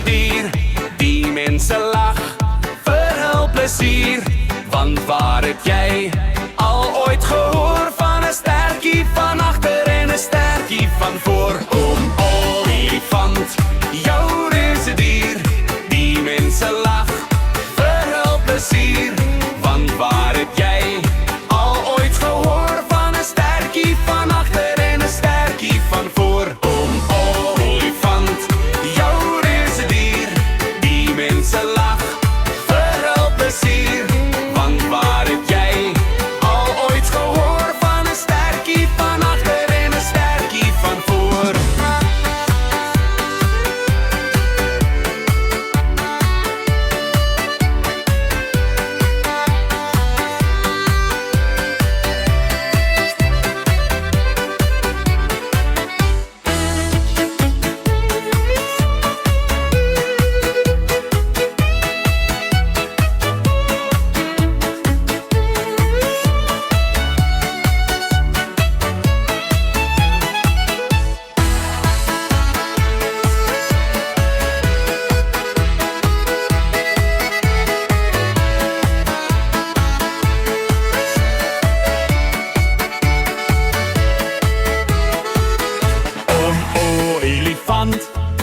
reuze dier, die mensen lach, verhul plezier. Want waar heb jij al ooit gehoord van een sterkie van achter en een sterkie van voor? Oom olifant, jouw reuze dier, die mensen lach, verhul plezier. Want waar heb jij al ooit gehoord van een sterkie van achter en een sterkie van voor? Oom olifant, jouw reuze dier, die mensen lach, verhul plezier. Want waar heb jij al ooit gehoord van een sterkie van achter en een sterkie van voor?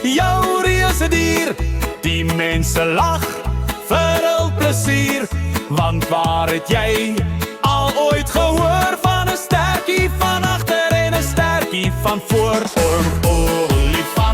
Jouw reuze dier, die mensen lach, verhul plezier. Want waar heb jij al ooit gehoord van een sterkie van achter en een sterkie van voor? Olifant.